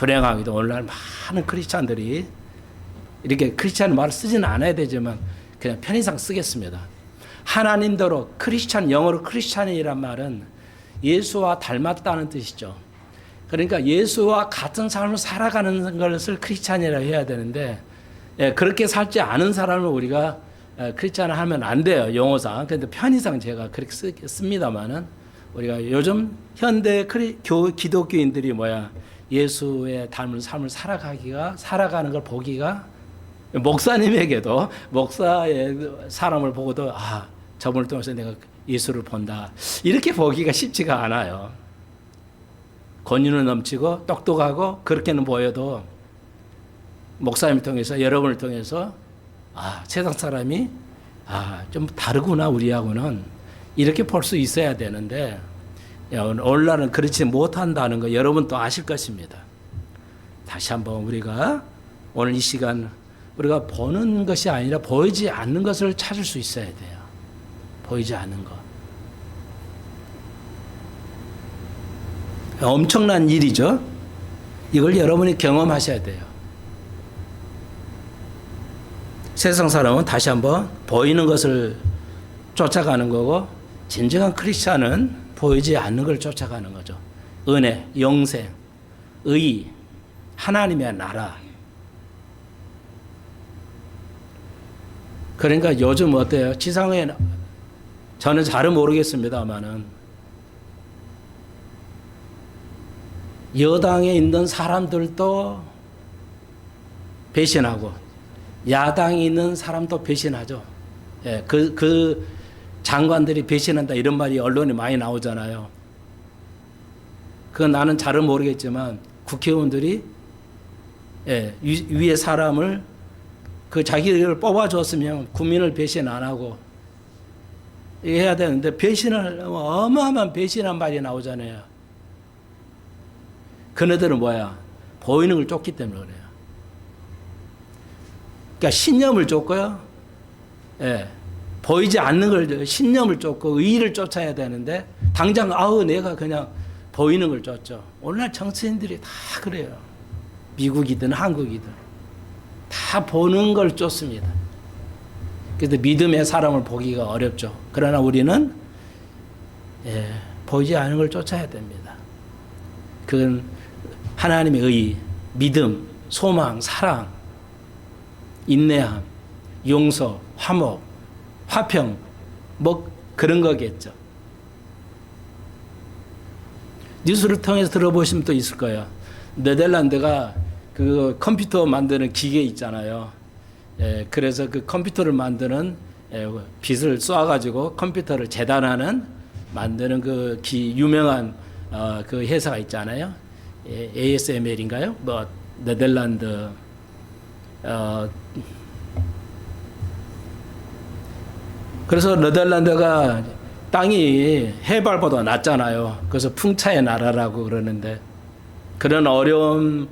불행하게도 오늘날 많은 크리스찬들이 이렇게 크리스찬 말을 쓰지는 않아야 되지만 그냥 편의상 쓰겠습니다. 하나님대로 크리스찬, 영어로 크리스찬이란 말은 예수와 닮았다는 뜻이죠. 그러니까 예수와 같은 삶을 살아가는 것을 크리스찬이라고 해야 되는데, 그렇게 살지 않은 사람을 우리가 크리스찬을 하면 안 돼요, 용어상. 그런데 편의상 제가 그렇게 씁니다만은, 우리가 요즘 현대 기독교인들이 예수의 닮은 삶을 살아가는 걸 보기가, 목사님에게도, 목사의 사람을 보고도, 저분을 통해서 내가 예수를 본다, 이렇게 보기가 쉽지가 않아요. 권위는 넘치고 똑똑하고 그렇게는 보여도 목사님을 통해서, 여러분을 통해서 세상 사람이 좀 다르구나 우리하고는, 이렇게 볼 수 있어야 되는데 오늘날은 그렇지 못한다는 거 여러분도 아실 것입니다. 다시 한번 우리가 오늘 이 시간 우리가 보는 것이 아니라 보이지 않는 것을 찾을 수 있어야 돼요. 보이지 않는 것. 엄청난 일이죠. 이걸 여러분이 경험하셔야 돼요. 세상 사람은 다시 한번 보이는 것을 쫓아가는 거고, 진정한 크리스찬은 보이지 않는 걸 쫓아가는 거죠. 은혜, 영생, 의, 하나님의 나라. 그러니까 요즘 어때요? 지상에, 저는 잘은 모르겠습니다만은 여당에 있는 사람들도 배신하고 야당에 있는 사람도 배신하죠. 그 장관들이 배신한다 이런 말이 언론에 많이 나오잖아요. 그건 나는 잘은 모르겠지만 국회의원들이 위에 사람을 자기를 뽑아줬으면 국민을 배신 안 하고 해야 되는데, 배신을, 어마어마한 배신한 말이 나오잖아요. 그네들은 보이는 걸 쫓기 때문에 그래요. 그러니까 신념을 쫓고요. 보이지 않는 걸, 신념을 쫓고 의의를 쫓아야 되는데, 당장 내가 그냥 보이는 걸 쫓죠. 오늘날 정치인들이 다 그래요. 미국이든 한국이든 다 보는 걸 쫓습니다. 그래서 믿음의 사람을 보기가 어렵죠. 그러나 우리는 보이지 않는 걸 쫓아야 됩니다. 그건 하나님의 의, 믿음, 소망, 사랑, 인내함, 용서, 화목, 화평, 그런 거겠죠. 뉴스를 통해서 들어보시면 또 있을 거예요. 네덜란드가 그 컴퓨터 만드는 기계 있잖아요. 그래서 그 컴퓨터를 만드는 빚을 쏴가지고 컴퓨터를 재단하는 만드는 유명한 그 회사가 있잖아요. ASML인가요? 네덜란드 그래서 네덜란드가 땅이 해발보다 낮잖아요. 그래서 풍차의 나라라고 그러는데, 그런 어려움을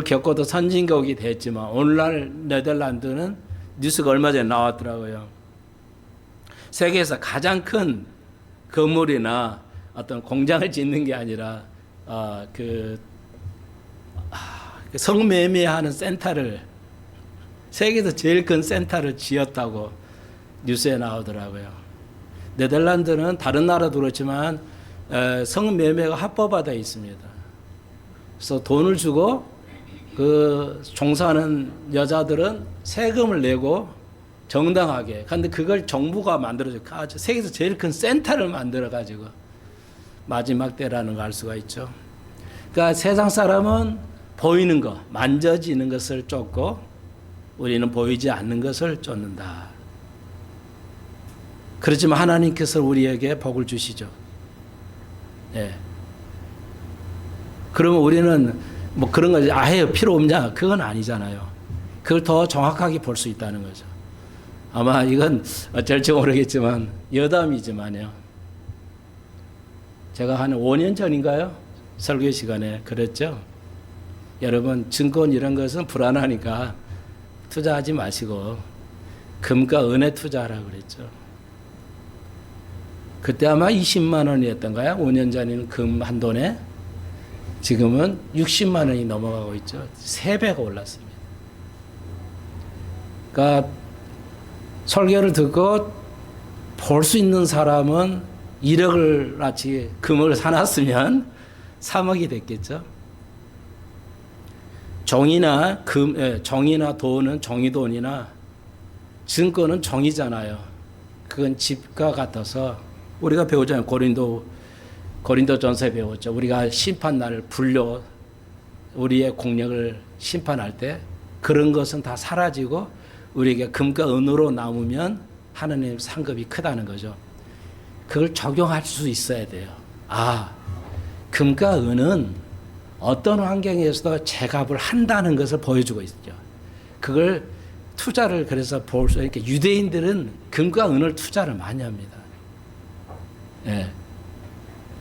겪어도 선진국이 됐지만 오늘날 네덜란드는 뉴스가 얼마 전에 나왔더라고요. 세계에서 가장 큰 건물이나 어떤 공장을 짓는 게 아니라 성매매하는 센터를, 세계에서 제일 큰 센터를 지었다고 뉴스에 나오더라고요. 네덜란드는 다른 나라도 그렇지만 성매매가 합법화되어 있습니다. 그래서 돈을 주고 종사하는 여자들은 세금을 내고 정당하게. 그런데 그걸 정부가 만들어줘. 세계에서 제일 큰 센터를 만들어가지고 마지막 때라는 걸 알 수가 있죠. 그러니까 세상 사람은 보이는 것, 만져지는 것을 쫓고 우리는 보이지 않는 것을 쫓는다. 그렇지만 하나님께서 우리에게 복을 주시죠. 그러면 우리는 그런 거 해요 필요 없냐? 그건 아니잖아요. 그걸 더 정확하게 볼 수 있다는 거죠. 아마 이건 어쩔지 모르겠지만 여담이지만요. 제가 한 5년 전인가요? 설교 시간에 그랬죠. 여러분, 증권 이런 것은 불안하니까 투자하지 마시고 금과 은에 투자하라고 그랬죠. 그때 아마 20만 원이었던가요? 5년 전에는 금 한 돈에. 지금은 60만 원이 넘어가고 있죠. 3배가 올랐습니다. 그러니까 설교를 듣고 볼 수 있는 사람은 1억을 같이 금을 사놨으면 3억이 됐겠죠. 종이나 종이나 돈은 종이돈이나 증거는 종이잖아요. 그건 집과 같아서 우리가 배우잖아요. 고린도전서에 배웠죠. 우리가 심판날을 불려 우리의 공력을 심판할 때 그런 것은 다 사라지고 우리에게 금과 은으로 남으면 하나님 상급이 크다는 거죠. 그걸 적용할 수 있어야 돼요. 아, 금과 은은 어떤 환경에서도 제값을 한다는 것을 보여주고 있죠. 그걸 투자를 그래서 볼 수 있게 유대인들은 금과 은을 투자를 많이 합니다. 예.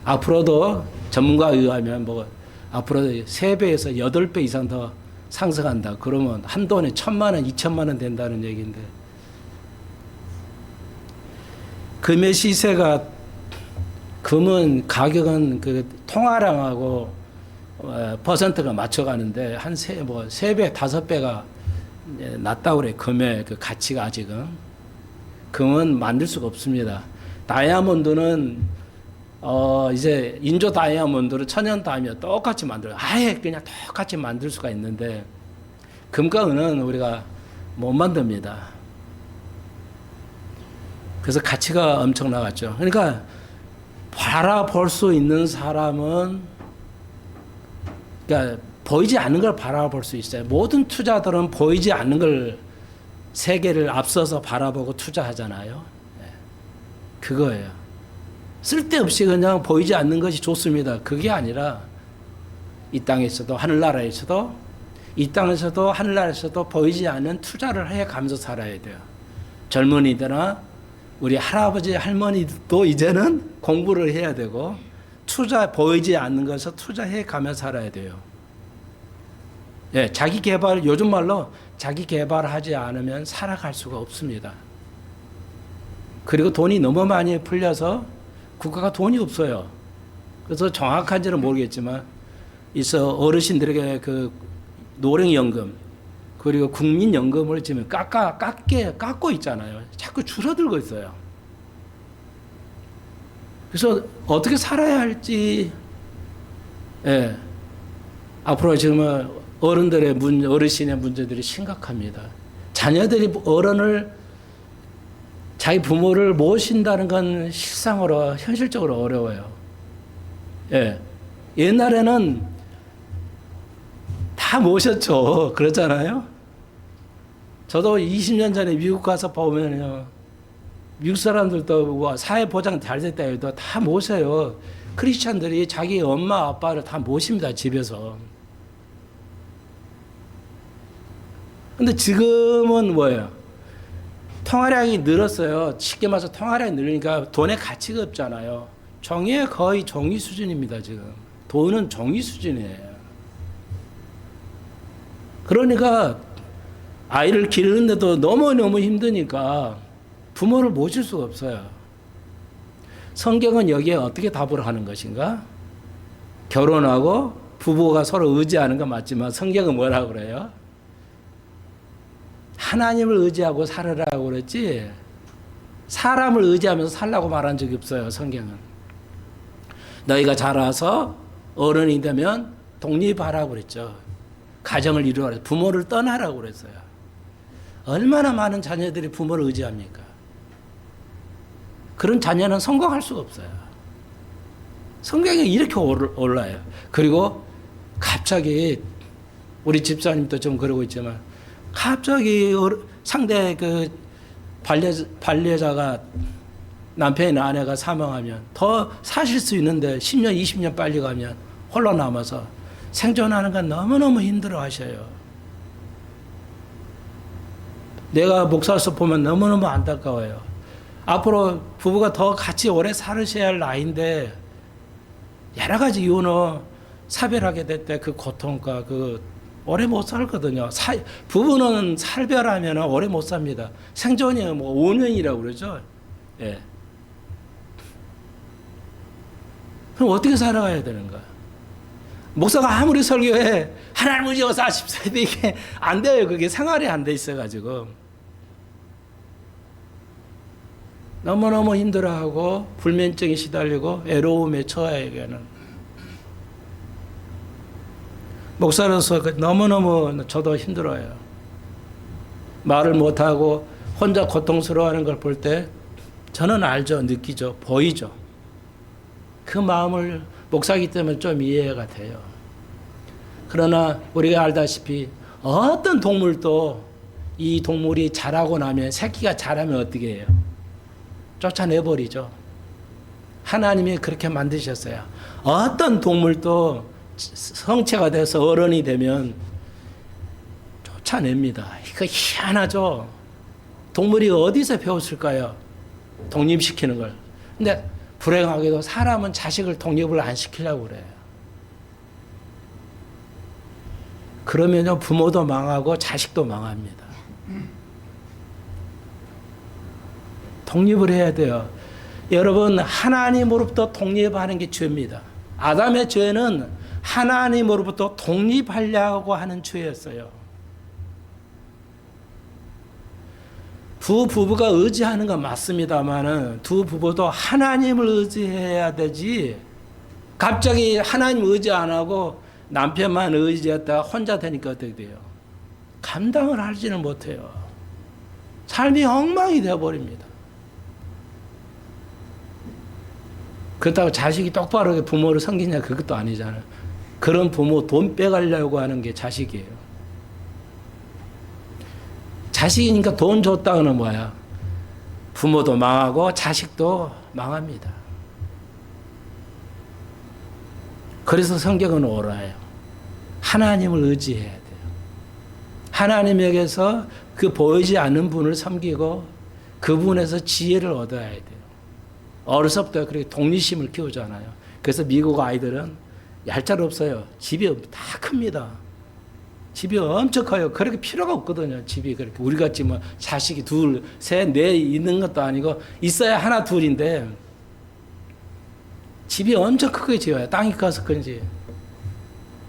앞으로도 전문가에 의하면 앞으로 3배에서 8배 이상 더 상승한다. 그러면 한 돈에 1,000만 원, 2,000만 원 된다는 얘기인데 금의 시세가 금은 가격은 그 통화량하고 퍼센트가 맞춰가는데 한 3배, 5배가 낮다고 그래. 금의 그 가치가 아직은. 금은 만들 수가 없습니다. 다이아몬드는 이제 인조 다이아몬드를 천연 다이아몬드 똑같이 만들어요. 아예 그냥 똑같이 만들 수가 있는데 금과 은은 우리가 못 만듭니다. 그래서 가치가 엄청 나갔죠. 그러니까 바라볼 수 있는 사람은 그러니까 보이지 않는 걸 바라볼 수 있어요. 모든 투자들은 보이지 않는 걸 세계를 앞서서 바라보고 투자하잖아요. 그거예요. 쓸데없이 그냥 보이지 않는 것이 좋습니다. 그게 아니라 이 땅에서도 하늘나라에서도 이 땅에서도 하늘나라에서도 보이지 않는 투자를 해가면서 살아야 돼요. 젊은이들나 우리 할아버지 할머니도 이제는 공부를 해야 되고 보이지 않는 것을 투자해 가며 살아야 돼요. 예, 자기 개발, 요즘 말로 자기 개발하지 않으면 살아갈 수가 없습니다. 그리고 돈이 너무 많이 풀려서 국가가 돈이 없어요. 그래서 정확한지는 모르겠지만, 있어 어르신들에게 그 노령연금, 그리고 국민연금을 지금 깎고 있잖아요. 자꾸 줄어들고 있어요. 그래서 어떻게 살아야 할지, 예. 앞으로 지금 어르신의 문제들이 심각합니다. 자녀들이 자기 부모를 모신다는 건 실상으로, 현실적으로 어려워요. 예. 옛날에는 다 모셨죠. 그렇잖아요. 저도 20년 전에 미국 가서 보면요. 미국 사람들도 사회보장 잘 됐다 해도 다 모셔요. 크리스찬들이 자기 엄마, 아빠를 다 모십니다. 집에서. 근데 지금은 뭐예요? 통화량이 늘었어요. 쉽게 말해서 통화량이 늘으니까 돈의 가치가 없잖아요. 종이 거의 종이 수준입니다. 지금. 돈은 종이 수준이에요. 그러니까 아이를 기르는데도 너무너무 힘드니까 부모를 모실 수가 없어요. 성경은 여기에 어떻게 답을 하는 것인가? 결혼하고 부부가 서로 의지하는 건 맞지만 성경은 뭐라고 그래요? 하나님을 의지하고 살으라고 그랬지 사람을 의지하면서 살라고 말한 적이 없어요. 성경은. 너희가 자라서 어른이 되면 독립하라고 그랬죠. 가정을 이루어라. 부모를 떠나라고 그랬어요. 얼마나 많은 자녀들이 부모를 의지합니까? 그런 자녀는 성공할 수가 없어요. 성경에 이렇게 올라요. 그리고 갑자기 우리 집사님도 좀 그러고 있지만 갑자기 상대 그 반려자가 남편이나 아내가 사망하면 더 사실 수 있는데 10년, 20년 빨리 가면 홀로 남아서 생존하는 건 너무너무 힘들어 하셔요. 내가 목사로서 보면 너무너무 안타까워요. 앞으로 부부가 더 같이 오래 살으셔야 할 나이인데 여러 가지 이유로 사별하게 될 때 그 고통과 그 오래 못 살거든요. 부부는 살별하면 오래 못 삽니다. 생존이 5년이라고 그러죠. 예. 그럼 어떻게 살아가야 되는가? 목사가 아무리 설교해 하나님 의지어서 하십시오. 이게 안 돼요. 그게 생활이 안 돼 있어가지고 너무너무 힘들어하고 불면증에 시달리고 애로움에 처해야겠는 목사로서 너무너무 저도 힘들어요. 말을 못하고 혼자 고통스러워하는 걸 볼 때 저는 알죠. 느끼죠. 보이죠. 그 마음을 목사이기 때문에 좀 이해가 돼요. 그러나 우리가 알다시피 어떤 동물도 이 동물이 자라고 나면 새끼가 자라면 어떻게 해요? 쫓아내버리죠. 하나님이 그렇게 만드셨어요. 어떤 동물도 성체가 돼서 어른이 되면 쫓아냅니다. 이거 희한하죠. 동물이 어디서 배웠을까요? 독립시키는 걸. 근데 불행하게도 사람은 자식을 독립을 안 시키려고 그래요. 그러면요 부모도 망하고 자식도 망합니다. 독립을 해야 돼요. 여러분 하나님으로부터 독립하는 게 죄입니다. 아담의 죄는 하나님으로부터 독립하려고 하는 죄였어요. 두 부부가 의지하는 건 맞습니다만은 두 부부도 하나님을 의지해야 되지 갑자기 하나님 의지 안 하고 남편만 의지했다가 혼자 되니까 어떻게 돼요? 감당을 하지는 못해요. 삶이 엉망이 되어버립니다. 그렇다고 자식이 똑바로 부모를 섬기냐 그것도 아니잖아요. 그런 부모 돈 빼가려고 하는 게 자식이에요. 자식이니까 돈 줬다고는 뭐야? 부모도 망하고 자식도 망합니다. 그래서 성경은 옳아요. 하나님을 의지해야 돼요. 하나님에게서 그 보이지 않는 분을 섬기고 그분에서 지혜를 얻어야 돼요. 어려서부터 그렇게 독립심을 키우잖아요. 그래서 미국 아이들은 얄짤없어요. 집이 다 큽니다. 집이 엄청 커요. 그렇게 필요가 없거든요. 집이 그렇게 우리같이 뭐 자식이 둘, 셋, 넷 있는 것도 아니고 있어야 하나 둘인데 집이 엄청 크게 지어요. 땅이 커서 그런지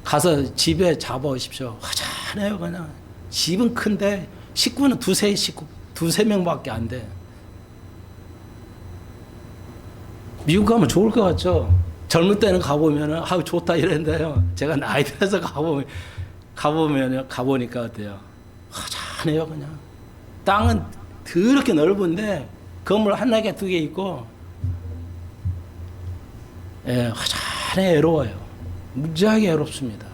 가서 집에 잡아오십시오. 화장해요 그냥. 집은 큰데 식구는 두세 명밖에 안 돼. 미국 가면 좋을 것 같죠? 젊을 때는 가보면은 아우 좋다 이랬는데요. 제가 나이 들어서 가보니까 어때요? 화장해요 그냥. 땅은 더럽게 넓은데 건물 하나 개 두 개 있고 예, 화장해 애로워요. 무지하게 애롭습니다.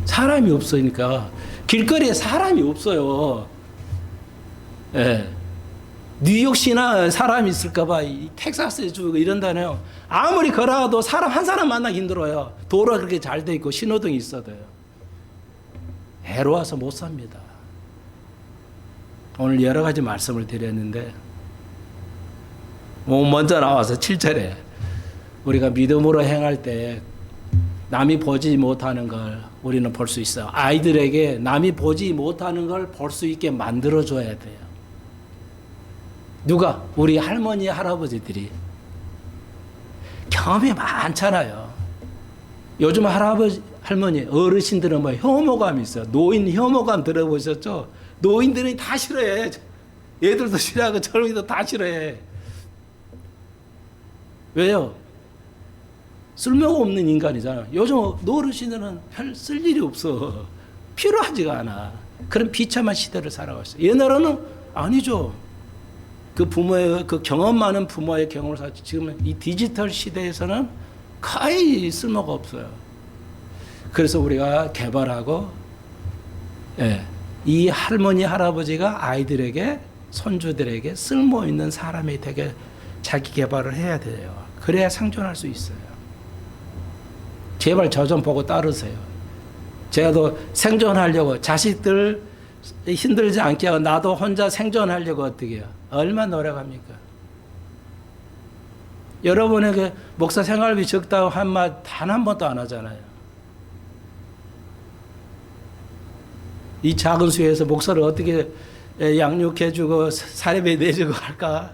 사람이 없으니까 길거리에 사람이 없어요. 예. 뉴욕시나 사람이 있을까봐 텍사스에 주고 이런다네요. 아무리 걸어도 사람 한 사람 만나기 힘들어요. 도로가 그렇게 잘 돼 있고 신호등이 있어도요. 애로워서 못 삽니다. 오늘 여러 가지 말씀을 드렸는데 먼저 나와서 7절에 우리가 믿음으로 행할 때 남이 보지 못하는 걸 우리는 볼 수 있어요. 아이들에게 남이 보지 못하는 걸 볼 수 있게 만들어줘야 돼요. 누가? 우리 할머니, 할아버지들이 경험이 많잖아요. 요즘 할아버지, 할머니, 어르신들은 뭐 혐오감이 있어요. 노인 혐오감 들어보셨죠? 노인들은 다 싫어해. 애들도 싫어하고 젊은이도 다 싫어해. 왜요? 쓸모가 없는 인간이잖아. 요즘 어르신들은 별 쓸 일이 없어. 필요하지가 않아. 그런 비참한 시대를 살아가고 있어요. 옛날에는 아니죠. 그 부모의 그 경험 많은 부모의 경험을 사지 지금은 이 디지털 시대에서는 거의 쓸모가 없어요. 그래서 우리가 개발하고 이 할머니 할아버지가 아이들에게 손주들에게 쓸모 있는 사람이 되게 자기 개발을 해야 돼요. 그래야 생존할 수 있어요. 제발 저 좀 보고 따르세요. 제가 또 생존하려고 자식들 힘들지 않게 하고 나도 혼자 생존하려고 어떻게 해요? 얼마나 노력합니까? 여러분에게 목사 생활비 적다고 한 말 단 한 번도 안 하잖아요. 이 작은 수에서 목사를 어떻게 양육해주고 사례비 내주고 할까?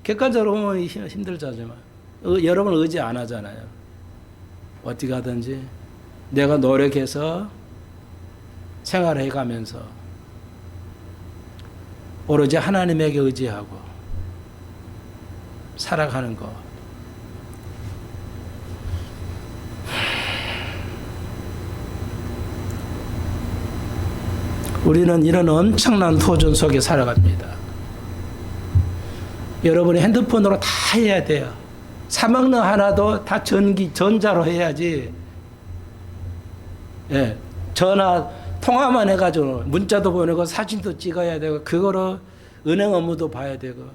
객관적으로 보면 힘들잖아요. 여러분 의지 안 하잖아요. 어떻게 하든지 내가 노력해서 생활해 가면서 오로지 하나님에게 의지하고 살아가는 것. 우리는 이런 엄청난 도전 속에 살아갑니다. 여러분이 핸드폰으로 다 해야 돼요. 사막너 하나도 다 전자로 해야지. 예, 전화 통화만 해가지고 문자도 보내고 사진도 찍어야 되고 그거로 은행 업무도 봐야 되고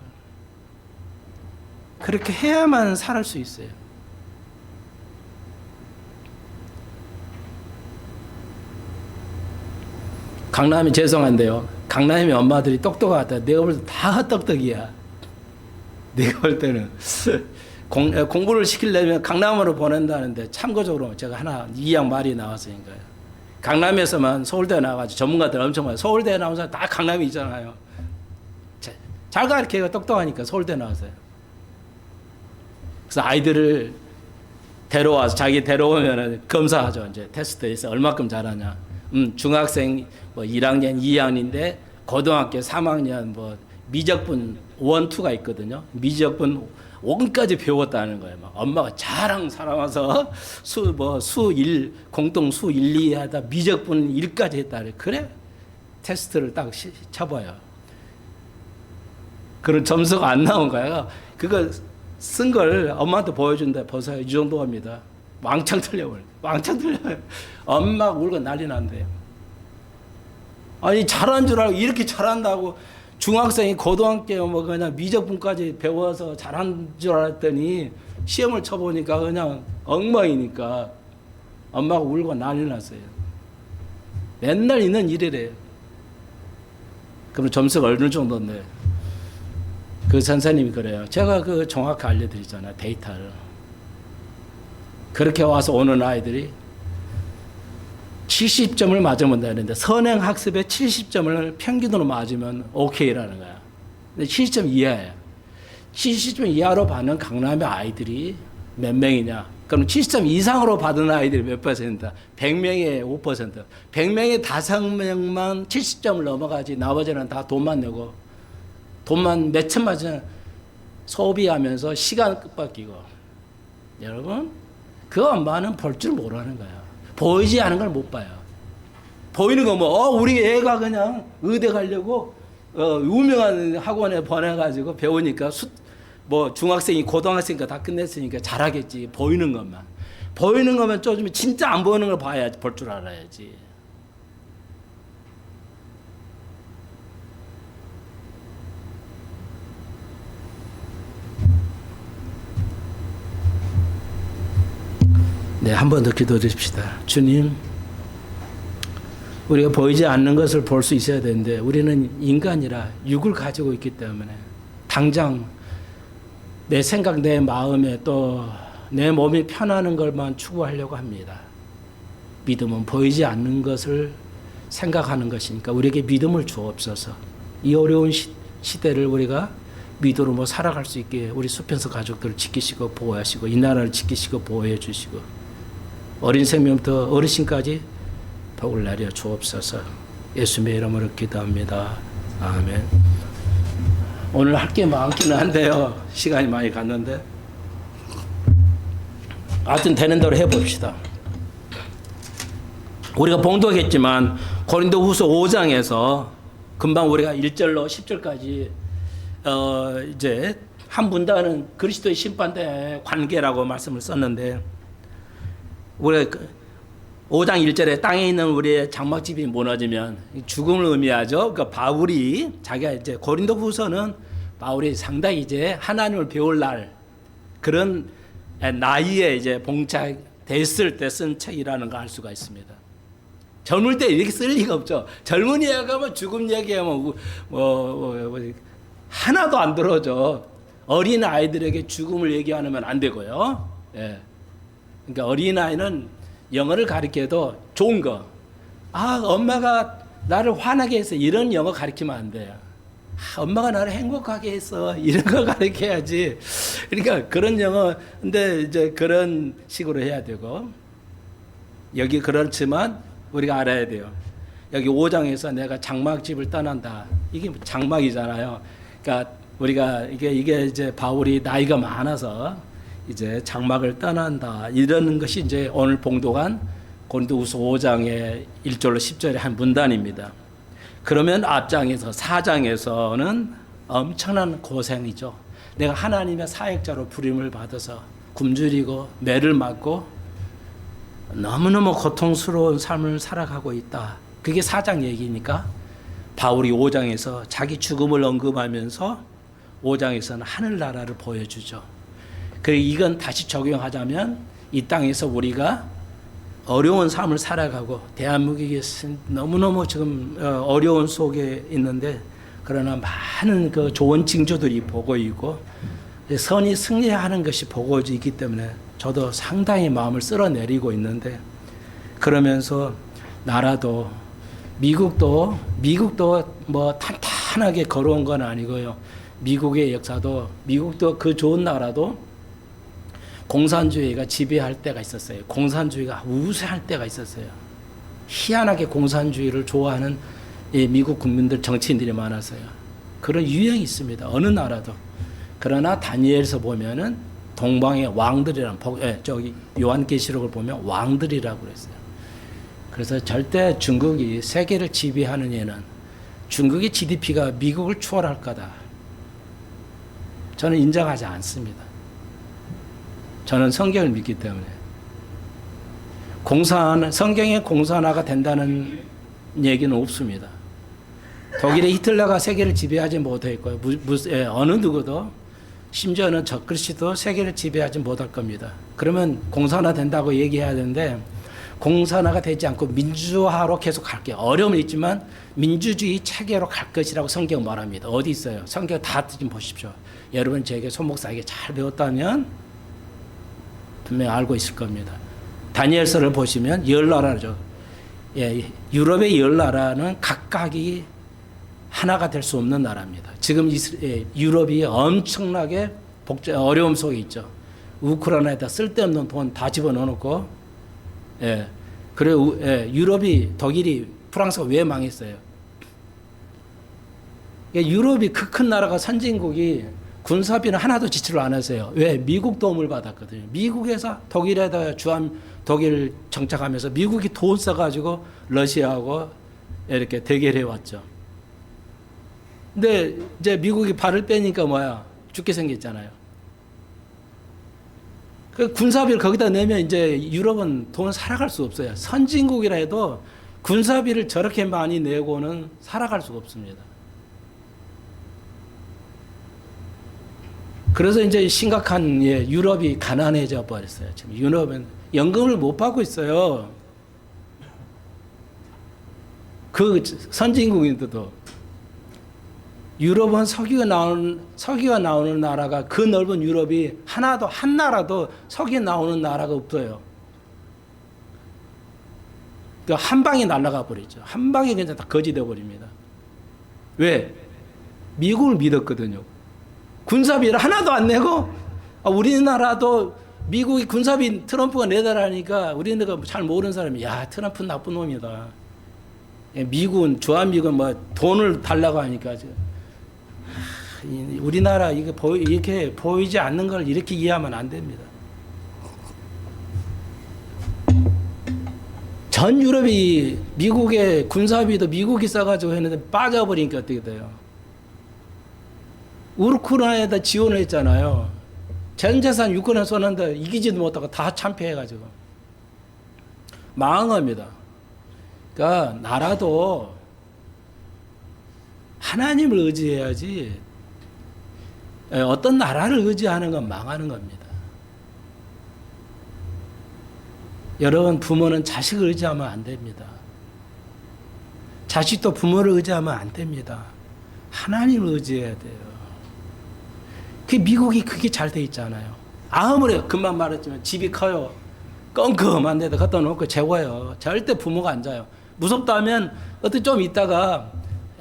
그렇게 해야만 살 수 있어요. 강남이 죄송한데요. 강남이 엄마들이 똑똑하다. 내가 볼 때 다 똑똑이야. 내가 볼 때는 공부를 시키려면 강남으로 보낸다는데 참고적으로 제가 하나 이양 말이 나왔으니까요. 강남에서만 서울대 나와가지고 전문가들 엄청 많아요. 서울대 나온 사람 다 강남이 있잖아요. 잘 가르쳐요. 똑똑하니까 서울대 나왔어요. 그래서 아이들을 데려와서 자기 데려오면 검사하죠. 이제 테스트에서 얼마큼 잘하냐. 중학생 뭐 1학년, 2학년인데 고등학교 3학년 뭐 미적분 1, 2가 있거든요. 미적분 5까지 배웠다는 거예요. 막 엄마가 자랑 살아와서 수 1, 공통 수 1, 2 하다 미적분 1까지 했다. 그래? 테스트를 딱 쳐봐요. 그런 점수가 안 나온 거예요. 그거 쓴 걸 엄마한테 보여준다. 보세요. 이 정도 합니다. 왕창 틀려버려. 왕창 틀려요. 엄마가 울고 난리 난대요. 아니, 잘한 줄 알고 이렇게 잘한다고 중학생이 고등학교 뭐 그냥 미적분까지 배워서 잘한 줄 알았더니 시험을 쳐보니까 그냥 엉망이니까 엄마가 울고 난리 났어요. 맨날 있는 일이래요. 그럼 점수가 어느 정도인데? 그 선생님이 그래요. 제가 그 정확히 알려드리잖아요. 데이터를. 그렇게 와서 오는 아이들이 70점을 맞으면 되는데 선행학습에 70점을 평균으로 맞으면 오케이라는 거야. 근데 70점 이하예요. 70점 이하로 받는 강남의 아이들이 몇 명이냐? 그럼 70점 이상으로 받은 아이들이 몇 퍼센트다? 100명에 5%. 100명에 5명만 70점을 넘어가지 나머지는 다 돈만 내고 돈만 몇 천만 원 소비하면서 시간 끝바뀌고. 여러분, 그 엄마는 볼 줄 모르는 거야. 보이지 않은 걸 못 봐요. 보이는 거 우리 애가 그냥 의대 가려고 유명한 학원에 보내가지고 배우니까 중학생이 고등학생이니까 다 끝냈으니까 잘하겠지. 보이는 것만. 보이는 것만 좀 진짜 안 보이는 걸 봐야지. 볼 줄 알아야지. 네, 한 번 더 기도해 주십시다. 주님, 우리가 보이지 않는 것을 볼 수 있어야 되는데 우리는 인간이라 육을 가지고 있기 때문에 당장 내 생각, 내 마음에 또 내 몸이 편하는 것만 추구하려고 합니다. 믿음은 보이지 않는 것을 생각하는 것이니까 우리에게 믿음을 주옵소서. 이 어려운 시대를 우리가 믿음으로 살아갈 수 있게 우리 수편서 가족들을 지키시고 보호하시고 이 나라를 지키시고 보호해 주시고 어린 생명부터 어르신까지 복을 내려 주옵소서. 예수님의 이름으로 기도합니다. 아멘. 오늘 할 게 많기는 한데요. 시간이 많이 갔는데 하여튼 되는 대로 해봅시다. 우리가 봉독했지만 고린도후서 5장에서 금방 우리가 1절로 10절까지 이제 한 분단은 그리스도의 심판대의 관계라고 말씀을 썼는데 우리가 5장 1절에 땅에 있는 우리의 장막집이 무너지면 죽음을 의미하죠. 그러니까 바울이 자기가 이제 고린도후서는 바울이 상당히 이제 하나님을 배울 날 그런 나이에 이제 봉착됐을 때 쓴 책이라는 걸 알 수가 있습니다. 젊을 때 이렇게 쓸 리가 없죠. 젊은 얘기하면 죽음 얘기하면 하나도 안 들어줘. 어린 아이들에게 죽음을 얘기하면 안 되고요. 예. 그러니까 어린 아이는 영어를 가르쳐도 좋은 거. 엄마가 나를 화나게 했어. 이런 영어 가르치면 안 돼요. 엄마가 나를 행복하게 했어. 이런 거 가르쳐야지. 그러니까 그런 영어, 근데 이제 그런 식으로 해야 되고. 여기 그렇지만 우리가 알아야 돼요. 여기 5장에서 내가 장막집을 떠난다. 이게 장막이잖아요. 그러니까 우리가 이게 이제 바울이 나이가 많아서 이제 장막을 떠난다. 이러는 것이 이제 오늘 봉독한 고린도후서 5장의 1절로 10절의 한 문단입니다. 그러면 앞장에서 4장에서는 엄청난 고생이죠. 내가 하나님의 사역자로 부름을 받아서 굶주리고 매를 맞고 너무너무 고통스러운 삶을 살아가고 있다. 그게 4장 얘기니까 바울이 5장에서 자기 죽음을 언급하면서 5장에서는 하늘나라를 보여주죠. 그리고 이건 다시 적용하자면 이 땅에서 우리가 어려운 삶을 살아가고 대한민국이 너무너무 지금 어려운 속에 있는데 그러나 많은 그 좋은 징조들이 보고 있고 선이 승리하는 것이 보고 있기 때문에 저도 상당히 마음을 쓸어내리고 있는데 그러면서 나라도 미국도 뭐 탄탄하게 걸어온 건 아니고요. 미국의 역사도 미국도 그 좋은 나라도 공산주의가 지배할 때가 있었어요. 공산주의가 우세할 때가 있었어요. 희한하게 공산주의를 좋아하는 미국 국민들 정치인들이 많았어요. 그런 유형이 있습니다. 어느 나라도. 그러나 다니엘서 보면은 동방의 왕들이란 저기 요한계시록을 보면 왕들이라고 그랬어요. 그래서 절대 중국이 세계를 지배하는 예는 중국의 GDP가 미국을 추월할 거다. 저는 인정하지 않습니다. 저는 성경을 믿기 때문에 성경의 공산화가 된다는 얘기는 없습니다. 독일의 히틀러가 세계를 지배하지 못했고요. 어느 누구도 심지어는 적그리스도 세계를 지배하지 못할 겁니다. 그러면 공산화 된다고 얘기해야 되는데 공산화가 되지 않고 민주화로 계속 갈게요. 어려움은 있지만 민주주의 체계로 갈 것이라고 성경 말합니다. 어디 있어요? 성경 다 좀 보십시오. 여러분 제게 손목사에게 잘 배웠다면 분명히 알고 있을 겁니다. 다니엘서를 보시면 10나라죠. 유럽의 10나라는 각각이 하나가 될 수 없는 나라입니다. 지금 유럽이 엄청나게 어려움 속에 있죠. 우크라이나에다 쓸데없는 돈 다 집어넣어놓고, 그리고 유럽이 독일이 프랑스가 왜 망했어요? 유럽이 그 큰 나라가 선진국이 군사비는 하나도 지출을 안 했어요. 왜? 미국 도움을 받았거든요. 미국에서 독일에다 독일 정착하면서 미국이 돈 써가지고 러시아하고 이렇게 대결해 왔죠. 근데 이제 미국이 발을 빼니까 뭐야? 죽게 생겼잖아요. 그 군사비를 거기다 내면 이제 유럽은 돈 살아갈 수 없어요. 선진국이라 해도 군사비를 저렇게 많이 내고는 살아갈 수가 없습니다. 그래서 이제 심각한 유럽이 가난해져 버렸어요. 지금 유럽은 연금을 못 받고 있어요. 그 선진국인들도 유럽은 석유가 나오는 나라가 그 넓은 유럽이 한 나라도 석유 나오는 나라가 없어요. 그 한 방에 날아가 버리죠. 한 방에 그냥 다 거지돼 버립니다. 왜? 미국을 믿었거든요. 군사비를 하나도 안 내고 우리나라도 미국이 군사비 트럼프가 내달라니까 우리나라가 잘 모르는 사람이 야 트럼프 나쁜 놈이다. 미국은 주한미국은 뭐 돈을 달라고 하니까 우리나라 이렇게 보이지 않는 걸 이렇게 이해하면 안 됩니다. 전 유럽이 미국의 군사비도 미국이 써가지고 했는데 빠져버리니까 어떻게 돼요? 우크라이나에다 지원을 했잖아요. 전 재산 유크라이나 쏘는데 이기지도 못하고 다 참패해가지고 망한 겁니다. 그러니까 나라도 하나님을 의지해야지 어떤 나라를 의지하는 건 망하는 겁니다. 여러분 부모는 자식을 의지하면 안 됩니다. 자식도 부모를 의지하면 안 됩니다. 하나님을 의지해야 돼요. 미국이 그게 잘 돼 있잖아요. 아무리 금방 말했지만 집이 커요. 껌껌한 데다 갖다 놓고 재워요. 절대 부모가 안 자요. 무섭다면 어떻게 좀 있다가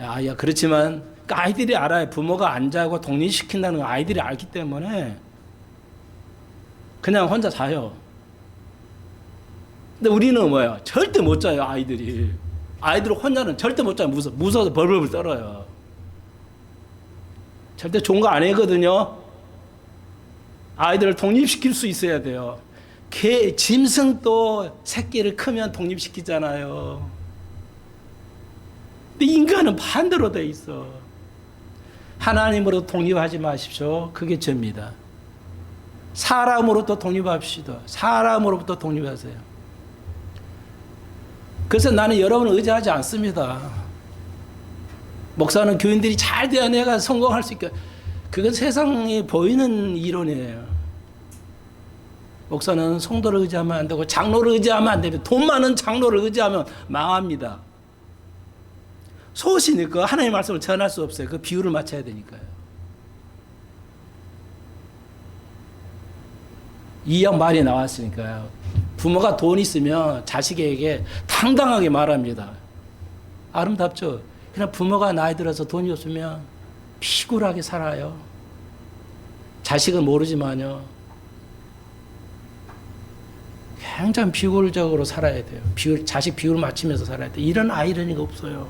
야 그렇지만 아이들이 알아요. 부모가 안 자고 독립시킨다는 거 아이들이 알기 때문에 그냥 혼자 자요. 근데 우리는 뭐예요? 절대 못 자요, 아이들이. 아이들 혼자는 절대 못 자요. 무서워서 벌벌 떨어요. 절대 좋은 거 아니거든요. 아이들을 독립시킬 수 있어야 돼요. 짐승도 새끼를 크면 독립시키잖아요. 근데 인간은 반대로 돼 있어. 하나님으로 독립하지 마십시오. 그게 죄입니다. 사람으로부터 독립합시다. 사람으로부터 독립하세요. 그래서 나는 여러분을 의지하지 않습니다. 목사는 교인들이 잘 돼야 내가 성공할 수 있게. 그건 세상에 보이는 이론이에요. 목사는 성도를 의지하면 안 되고 장로를 의지하면 안 됩니다. 돈 많은 장로를 의지하면 망합니다. 소시니까 하나님의 말씀을 전할 수 없어요. 그 비율을 맞춰야 되니까요. 이형 말이 나왔으니까요. 부모가 돈 있으면 자식에게 당당하게 말합니다. 아름답죠? 그냥 부모가 나이 들어서 돈이 없으면 피굴하게 살아요. 자식은 모르지만요. 굉장히 비굴적으로 살아야 돼요. 자식 비율을 맞추면서 살아야 돼요. 이런 아이러니가 없어요.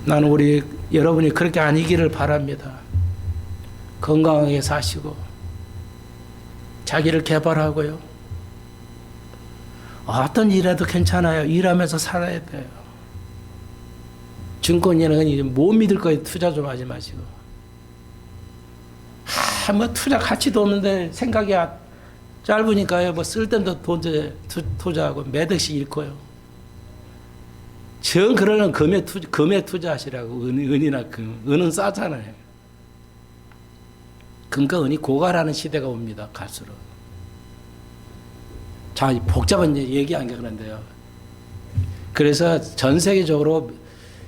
나는 여러분이 그렇게 아니기를 바랍니다. 건강하게 사시고 자기를 개발하고요. 어떤 일해도 괜찮아요. 일하면서 살아야 돼요. 증권이라는 못 믿을 거에 투자 좀 하지 마시고. 뭐 투자 가치도 없는데 생각이 짧으니까요. 뭐 쓸데없는 돈 투자하고 몇 억씩 잃고요. 정 그러는 금에 투자하시라고. 은이나 금. 은은 싸잖아요. 금과 은이 고갈하는 시대가 옵니다. 갈수록. 자, 복잡한 얘기한 게 그런데요. 그래서 전 세계적으로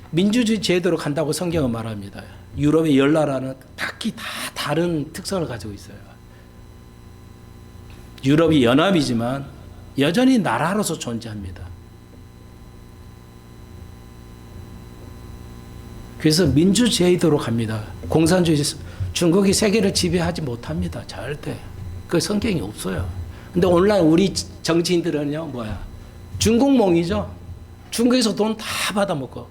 민주주의 제도로 간다고 성경은 말합니다. 유럽의 10나라는 각기 다 다른 특성을 가지고 있어요. 유럽이 연합이지만 여전히 나라로서 존재합니다. 그래서 민주제도로 갑니다. 공산주의, 중국이 세계를 지배하지 못합니다. 절대. 그 성경이 없어요. 근데 오늘날 우리 정치인들은요, 뭐야? 중국몽이죠. 중국에서 돈 다 받아먹고.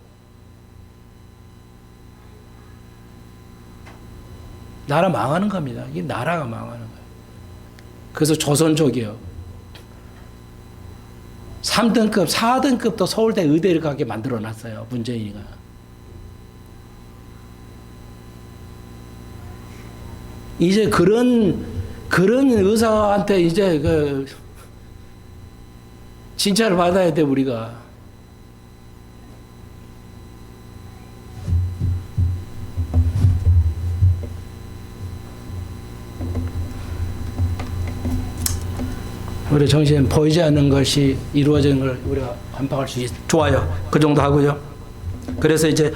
나라 망하는 겁니다. 이게 나라가 망하는 거예요. 그래서 조선족이요. 3등급, 4등급도 서울대 의대를 가게 만들어 놨어요. 문재인이가. 이제 그런 의사한테 이제 진찰을 받아야 돼, 우리가. 우리 정신 보이지 않는 것이 이루어지는 걸 우리가 반박할 수 좋아요. 그 정도 하고요. 그래서 이제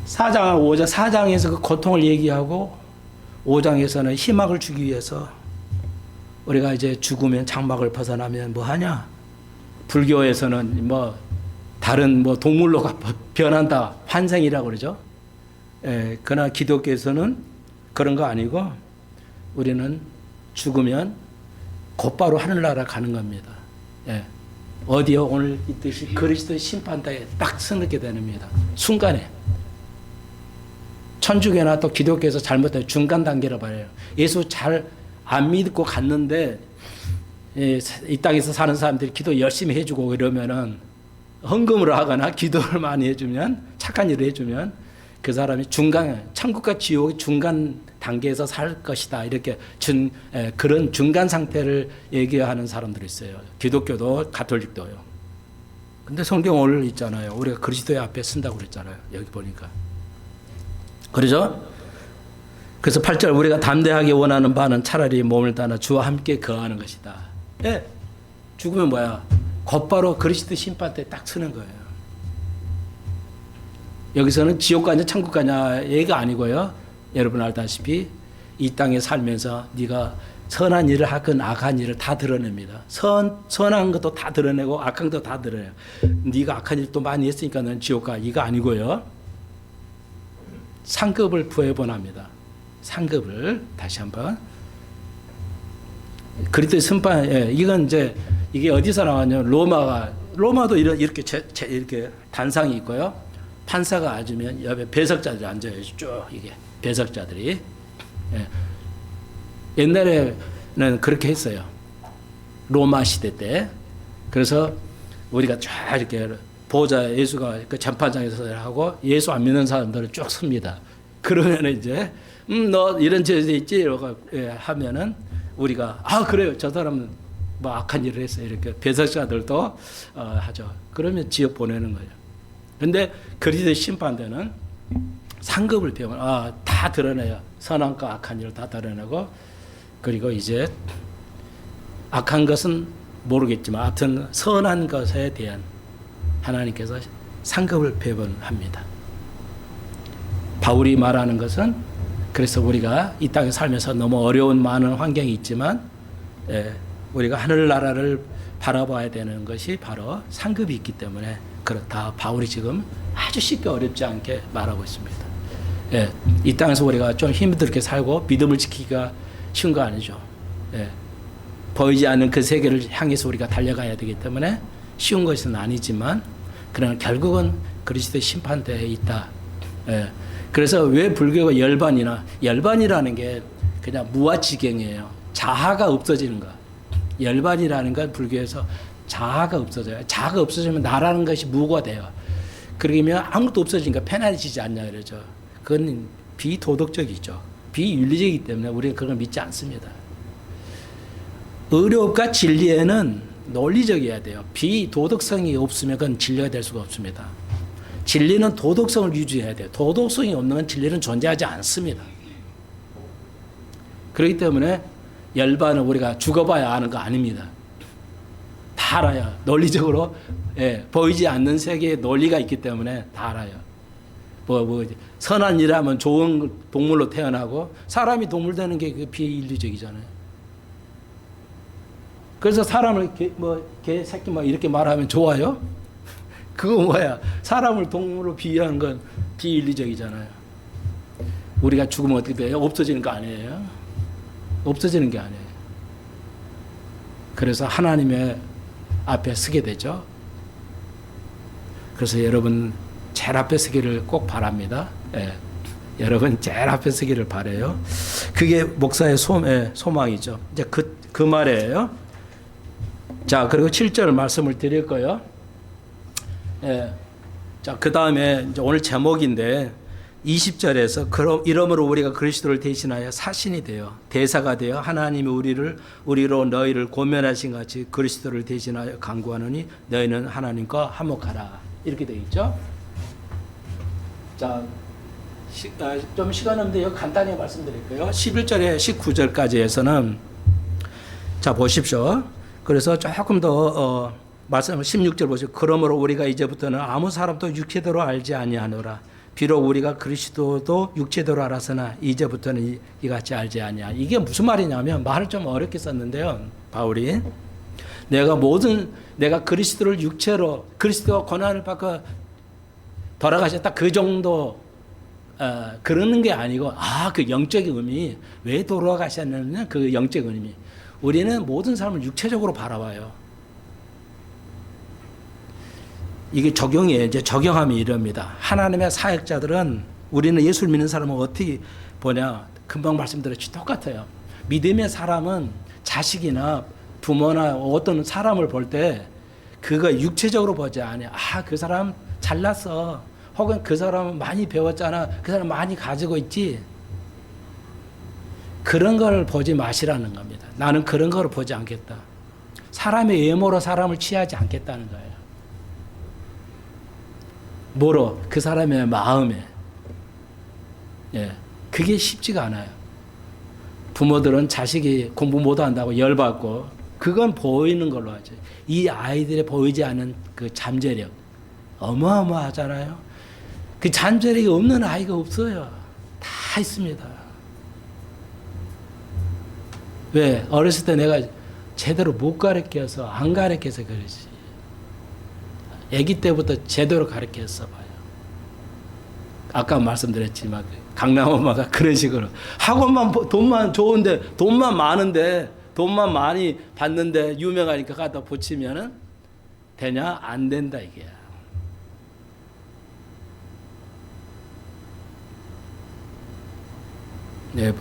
4장, 5장, 4장에서 그 고통을 얘기하고 5장에서는 희망을 주기 위해서 우리가 이제 죽으면 장막을 벗어나면 뭐 하냐? 불교에서는 뭐 다른 뭐 동물로 변한다. 환생이라고 그러죠. 예, 그러나 기독교에서는 그런 거 아니고 우리는 죽으면 곧바로 하늘나라 가는 겁니다. 예. 어디요? 오늘 있듯이 그리스도의 심판대에 딱 서게 됩니다. 순간에. 천주교나 또 기독교에서 잘못된 중간 단계를 말해요. 예수 잘 안 믿고 갔는데 이 땅에서 사는 사람들이 기도 열심히 해주고 이러면은 헌금을 하거나 기도를 많이 해주면 착한 일을 해주면 그 사람이 천국과 지옥의 중간 단계에서 살 것이다. 이렇게 그런 중간 상태를 얘기하는 사람들이 있어요. 기독교도 가톨릭도요. 근데 성경 오늘 있잖아요. 우리가 그리스도의 앞에 쓴다고 그랬잖아요. 여기 보니까. 그러죠? 그래서 8절 우리가 담대하게 원하는 바는 차라리 몸을 다나 주와 함께 거하는 것이다. 예. 죽으면 뭐야? 곧바로 그리스도 심판 때 딱 서는 거예요. 여기서는 지옥 가냐 천국 가냐 얘기가 아니고요. 여러분 알다시피 이 땅에 살면서 네가 선한 일을 하건 악한 일을 다 드러냅니다. 선한 것도 다 드러내고 악한 것도 다 드러내요. 네가 악한 일도 많이 했으니까 넌 지옥 가. 이거 아니고요. 상급을 구해보랍니다. 상급을 다시 한번 그리스도의 심판, 예, 이건 이제 이게 어디서 나왔냐면 로마도 이렇게 이렇게 단상이 있고요. 판사가 앉으면 옆에 배석자들이 앉아요. 쭉 이게 배석자들이. 예. 옛날에는 그렇게 했어요. 로마 시대 때. 그래서 우리가 쫙 이렇게 보호자 예수가 그 재판장에서 하고 예수 안 믿는 사람들을 쭉 섭니다. 그러면 이제 너 이런 죄 있지? 이러고 하면은 우리가 그래요. 저 사람은 뭐 악한 일을 했어요. 이렇게 배석자들도 하죠. 그러면 지옥 보내는 거예요. 근데 그리스도의 심판대는 상급을 배우면 다 드러내요. 선한과 악한 일을 다 드러내고 그리고 이제 악한 것은 모르겠지만 하여튼 선한 것에 대한 하나님께서 상급을 배분합니다. 바울이 말하는 것은 그래서 우리가 이 땅에 살면서 너무 어려운 많은 환경이 있지만 우리가 하늘나라를 바라봐야 되는 것이 바로 상급이 있기 때문에 그렇다. 바울이 지금 아주 쉽게 어렵지 않게 말하고 있습니다. 이 땅에서 우리가 좀 힘들게 살고 믿음을 지키기가 쉬운 거 아니죠. 보이지 않는 그 세계를 향해서 우리가 달려가야 되기 때문에 쉬운 것은 아니지만 그러나 결국은 그리스도의 심판대에 있다. 그래서 왜 불교가 열반이라는 게 그냥 무아지경이에요. 자아가 없어지는 거. 열반이라는 건 불교에서 자아가 없어져요. 자아가 없어지면 나라는 것이 무가 돼요. 그러면 아무것도 없어지니까 편안해지지 않냐 그러죠. 그건 비도덕적이죠. 비윤리적이기 때문에 우리는 그걸 믿지 않습니다. 의료과 진리에는 논리적이어야 돼요. 비도덕성이 없으면 그건 진리가 될 수가 없습니다. 진리는 도덕성을 유지해야 돼요. 도덕성이 없는 건 진리는 존재하지 않습니다. 그렇기 때문에 열반은 우리가 죽어봐야 아는 거 아닙니다. 다 알아요. 논리적으로 보이지 않는 세계에 논리가 있기 때문에 다 알아요. 선한 일하면 좋은 동물로 태어나고 사람이 동물 되는 게 비인류적이잖아요. 그래서 사람을 개 새끼 이렇게 말하면 좋아요? 그거 뭐야? 사람을 동물로 비유하는 건 비인류적이잖아요. 우리가 죽으면 어떻게 돼요? 없어지는 거 아니에요? 없어지는 게 아니에요. 그래서 하나님의 앞에 서게 되죠. 그래서 여러분 제일 앞에 서기를 꼭 바랍니다. 여러분 제일 앞에 서기를 바라요. 그게 목사의 소망이죠. 이제 그 말이에요. 자, 그리고 7절 말씀을 드릴 거예요. 자, 그 다음에 이제 오늘 제목인데 20절에서 이러므로 우리가 그리스도를 대신하여 사신이 되어 대사가 되어 하나님이 우리로 너희를 고면하신 같이 그리스도를 대신하여 간구하느니 너희는 하나님과 화목하라. 이렇게 되어 있죠. 자, 좀 시간 없는데 간단히 말씀드릴게요. 11절에 19절까지 해서는 자 보십시오. 그래서 조금 더 말씀을 16절 보시죠. 그러므로 우리가 이제부터는 아무 사람도 육체대로 알지 아니하노라. 비록 우리가 그리스도도 육체대로 알았으나 이제부터는 이같이 알지 아니하. 이게 무슨 말이냐면 말을 좀 어렵게 썼는데요. 바울이 내가 그리스도를 육체로 그리스도가 고난을 받고 돌아가셨다 그 정도 그러는 게 아니고 그 영적인 의미 왜 돌아가셨느냐 그 영적인 의미. 우리는 모든 사람을 육체적으로 바라봐요. 이게 적용이에요. 이제 적용하면 이럽니다. 하나님의 사역자들은 우리는 예수를 믿는 사람은 어떻게 보냐. 금방 말씀드렸지 똑같아요. 믿음의 사람은 자식이나 부모나 어떤 사람을 볼 때 그거 육체적으로 보지 않아요. 그 사람 잘났어. 혹은 그 사람은 많이 배웠잖아. 그 사람 많이 가지고 있지. 그런 걸 보지 마시라는 겁니다. 나는 그런 걸 보지 않겠다. 사람의 외모로 사람을 취하지 않겠다는 거예요. 뭐로? 그 사람의 마음에. 그게 쉽지가 않아요. 부모들은 자식이 공부 못한다고 열받고 그건 보이는 걸로 하죠. 이 아이들의 보이지 않는 그 잠재력 어마어마하잖아요. 그 잠재력이 없는 아이가 없어요. 다 있습니다. 왜? 어렸을 때 내가 제대로 못 가르쳐서 안 가르쳐서 그러지. 아기 때부터 제대로 가르쳤어 봐요. 아까 말씀드렸지만 강남 엄마가 그런 식으로 학원만 돈만 좋은데 돈만 많은데 돈만 많이 받는데 유명하니까 갖다 붙이면은 되냐? 안 된다 이게. 네,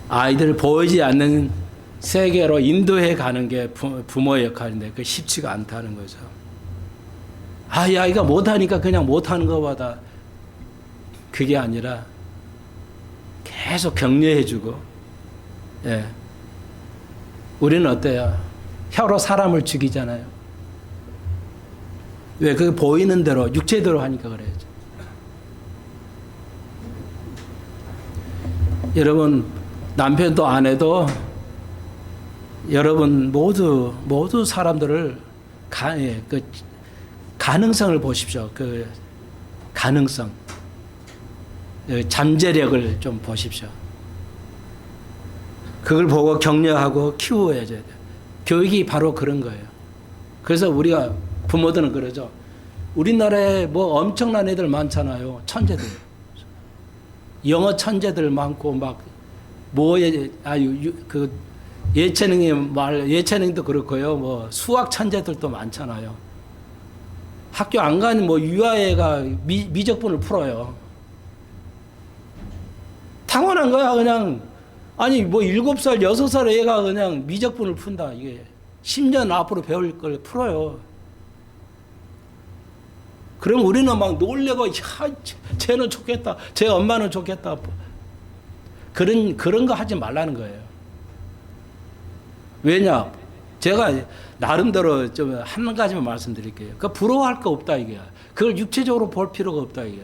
아이들 보이지 않는 세계로 인도해 가는 게 부모의 역할인데 그 쉽지가 않다는 거죠. 아, 이 아이가 못하니까 그냥 못하는 것보다 그게 아니라 계속 격려해주고, 예. 우리는 어때요? 혀로 사람을 죽이잖아요. 왜? 그게 보이는 대로, 육체대로 하니까 그래야죠. 여러분, 남편도 아내도 여러분 모두 사람들을 그 가능성을 보십시오. 그 가능성, 잠재력을 좀 보십시오. 그걸 보고 격려하고 키워야 돼요. 교육이 바로 그런 거예요. 그래서 우리가 부모들은 그러죠. 우리나라에 뭐 엄청난 애들 많잖아요. 천재들. 영어 천재들 많고 막 뭐에 그 예체능도 그렇고요. 뭐 수학 천재들도 많잖아요. 학교 안 간 뭐 유아애가 미적분을 풀어요. 타고난 거야 그냥. 아니 뭐 7살 6살 애가 그냥 미적분을 푼다. 이게 10년 앞으로 배울 걸 풀어요. 그럼 우리는 막 놀래고 야 쟤는 좋겠다. 쟤 엄마는 좋겠다. 그런 거 하지 말라는 거예요. 왜냐? 제가 나름대로 좀 한 가지만 말씀드릴게요. 그 부러워할 거 없다 이게. 그걸 육체적으로 볼 필요가 없다 이게.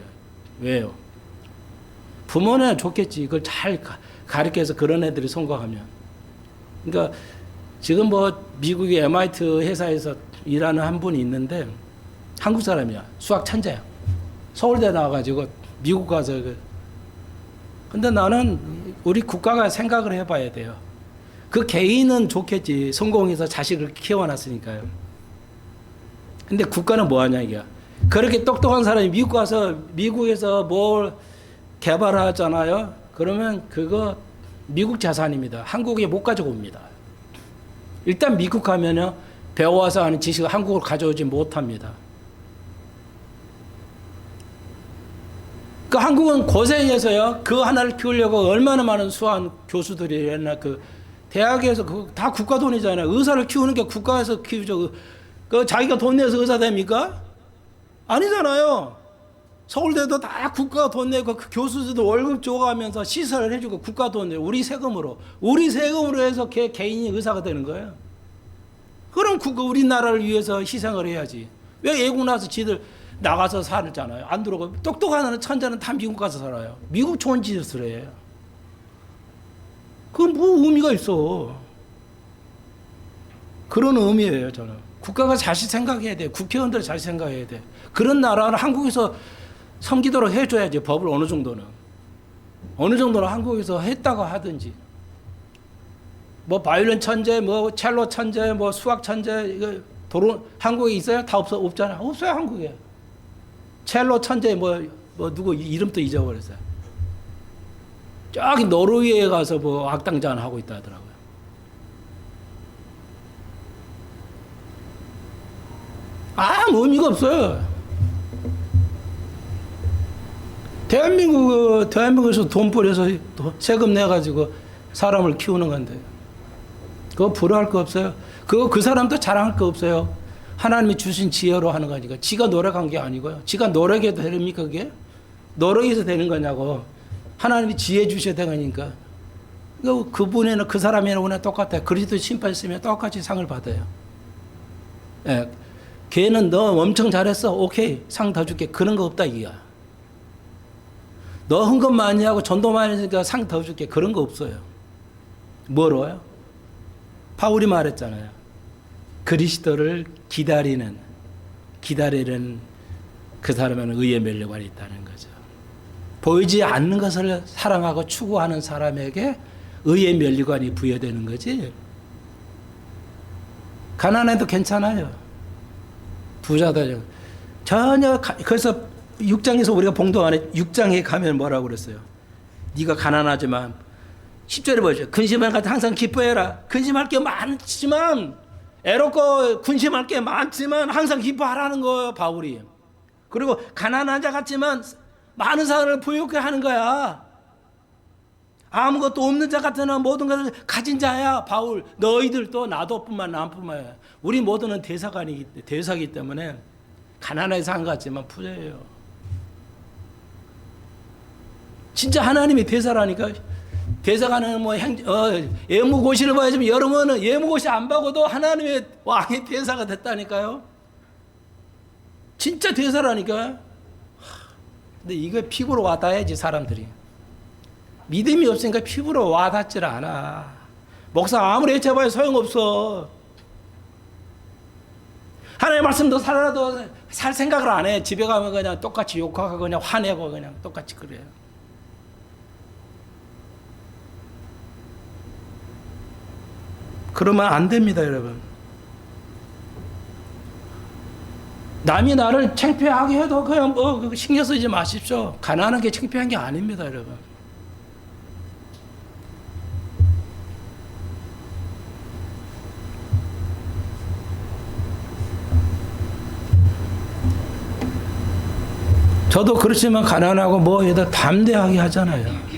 왜요? 부모는 좋겠지. 그걸 잘 가르쳐서 그런 애들이 성공하면. 그러니까 지금 뭐 미국의 MIT 회사에서 일하는 한 분이 있는데 한국 사람이야. 수학 천재야. 서울대 나와가지고 미국 가서 근데 나는 우리 국가가 생각을 해봐야 돼요. 그 개인은 좋겠지. 성공해서 자식을 키워놨으니까요. 근데 국가는 뭐하냐 이게. 그렇게 똑똑한 사람이 미국 가서 미국에서 뭘 개발하잖아요. 그러면 그거 미국 자산입니다. 한국에 못 가져옵니다. 일단 미국 가면요 배워와서 하는 지식을 한국으로 가져오지 못합니다. 그 한국은 고생해서요 그 하나를 키우려고 얼마나 많은 수한 교수들이 옛날 그 대학에서 다 국가 돈이잖아요. 의사를 키우는 게 국가에서 키우죠. 그 자기가 돈 내서 의사 됩니까? 아니잖아요. 서울대도 다 국가가 돈 내고 그 교수들도 월급 줘가면서 시설을 해주고 국가 돈 내고 우리 세금으로 해서 개인이 의사가 되는 거예요. 그럼 우리나라를 위해서 희생을 해야지. 왜 외국 나서 지들 나가서 살잖아요. 안 들어오고 똑똑한 천재는 다 미국 가서 살아요. 미국 좋은 짓을 해요. 그건 뭐 의미가 있어. 그런 의미예요 저는. 국가가 자식 생각해야 돼. 국회의원들 자식 생각해야 돼. 그런 나라는 한국에서 섬기도록 해줘야지. 법을 어느 정도는 한국에서 했다고 하든지. 뭐 바이올린 천재, 뭐 첼로 천재, 뭐 수학 천재 이거 한국에 있어요? 다 없잖아. 없어요 한국에. 첼로 천재 뭐 누구 이름도 잊어버렸어요. 저기 노르웨이에 가서 뭐 악당잔 하고 있다 하더라고요. 아무 의미가 없어요. 대한민국에서 돈 벌여서 세금 내가지고 사람을 키우는 건데 그거 부러워할 거 없어요. 그 사람도 자랑할 거 없어요. 하나님이 주신 지혜로 하는 거니까. 지가 노력한 게 아니고요. 지가 노력해도 됩니까 그게? 노력해서 되는 거냐고. 하나님이 지혜 주셔야 되니까. 그분에는 그 사람이나 오늘 똑같아요. 그리스도 심판했으면 똑같이 상을 받아요. 예. 걔는 너 엄청 잘했어. 오케이. 상 더 줄게. 그런 거 없다 이거야. 너 헌금 많이 하고 전도 많이 했으니까 상 더 줄게. 그런 거 없어요. 뭐로요? 바울이 말했잖아요. 그리스도를 기다리는 그 사람에는 의의 면류관이 있다는 거죠. 보이지 않는 것을 사랑하고 추구하는 사람에게 의의 면류관이 부여되는 거지. 가난해도 괜찮아요. 부자다. 전혀 그래서 6장에서 우리가 봉독 안에 6장에 가면 뭐라고 그랬어요? 네가 가난하지만 10절에 보죠. 근심할 것 항상 기뻐해라. 근심할 게 많지만, 애롭고 근심할 게 많지만 항상 기뻐하라는 거예요, 바울이. 그리고 가난한 자 같지만 많은 사람을 부유케 하는 거야. 아무것도 없는 자 같으나 모든 것을 가진 자야, 바울. 너희들도 나도뿐만 남뿐만. 우리 모두는 대사기 때문에 가난하게 산 것 같지만 부자예요. 진짜 하나님이 대사라니까. 대사관은 예무고시를 봐야지만 여러분은 예무고시 안 봐고도 하나님의 왕의 대사가 됐다니까요. 진짜 대사라니까. 근데 이거 피부로 와닿아야지 사람들이. 믿음이 없으니까 피부로 와닿질 않아. 목사 아무리 해쳐봐야 소용없어. 하나님의 말씀도 살아도 살 생각을 안 해. 집에 가면 그냥 똑같이 욕하고 그냥 화내고 그냥 똑같이 그래요. 그러면 안 됩니다, 여러분. 남이 나를 창피하게 해도 그냥 신경 쓰지 마십시오. 가난한 게 창피한 게 아닙니다, 여러분. 저도 그렇지만 가난하고 뭐에다 담대하게 하잖아요.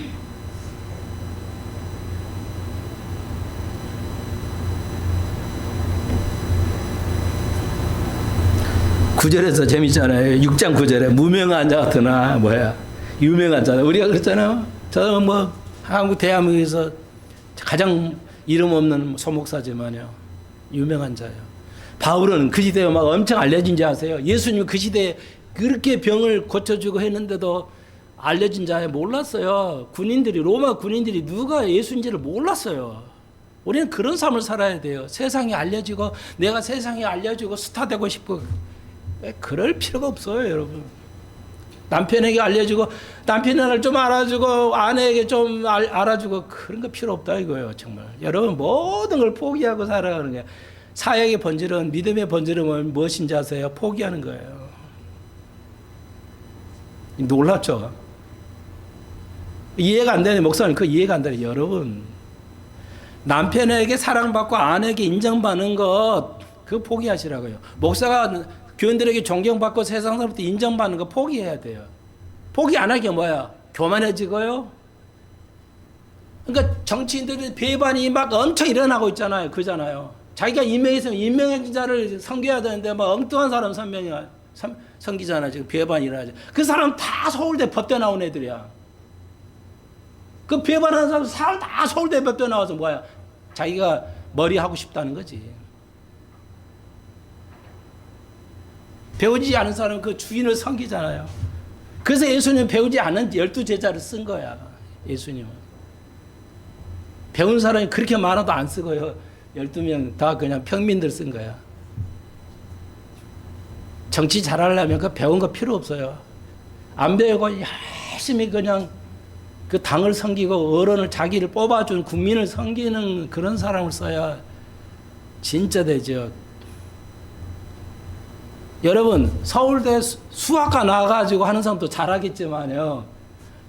구절에서 재밌잖아요. 6장 9절에 무명한 자 같으나 유명한 자. 우리가 그랬잖아요. 저는 한국 대한민국에서 가장 이름 없는 소목사지만요. 유명한 자예요. 바울은 그 시대에 막 엄청 알려진 자 아세요? 예수님 그 시대에 그렇게 병을 고쳐주고 했는데도 알려진 자에 몰랐어요. 로마 군인들이 누가 예수인지를 몰랐어요. 우리는 그런 삶을 살아야 돼요. 세상에 알려지고 내가 세상에 알려지고 스타 되고 싶고 그럴 필요가 없어요, 여러분. 남편에게 알려주고 남편을 좀 알아주고 아내에게 좀 알아주고 그런 거 필요 없다 이거예요, 정말. 여러분 모든 걸 포기하고 살아가는 거예요. 사역의 본질은 믿음의 본질은 무엇인지 아세요? 포기하는 거예요. 놀랍죠? 이해가 안 되는 목사님 그 이해가 안 되는 여러분. 남편에게 사랑받고 아내에게 인정받는 것 그거 포기하시라고요. 목사가 교인들에게 존경받고 세상 사람부터 인정받는 거 포기해야 돼요. 포기 안 하게 뭐야? 교만해지고요. 그러니까 정치인들이 배반이 막 엄청 일어나고 있잖아요. 그잖아요. 자기가 임명했으면 임명한 자를 섬겨야 되는데 막 엉뚱한 사람 섬기잖아. 지금 배반이 일어나죠. 그 사람 다 서울대 법대 나온 애들이야. 그 배반하는 사람 다 서울대 법대 나와서 뭐야? 자기가 머리 하고 싶다는 거지. 배우지 않은 사람은 그 주인을 섬기잖아요. 그래서 예수님은 배우지 않은 12제자를 쓴 거야. 예수님은. 배운 사람이 그렇게 많아도 안 쓰고요. 12명 다 그냥 평민들 쓴 거야. 정치 잘하려면 그 배운 거 필요 없어요. 안 배우고 열심히 그냥 그 당을 섬기고 어른을 자기를 뽑아준 국민을 섬기는 그런 사람을 써야 진짜 되죠. 여러분 서울대 수학과 나와가지고 하는 사람도 잘하겠지만요.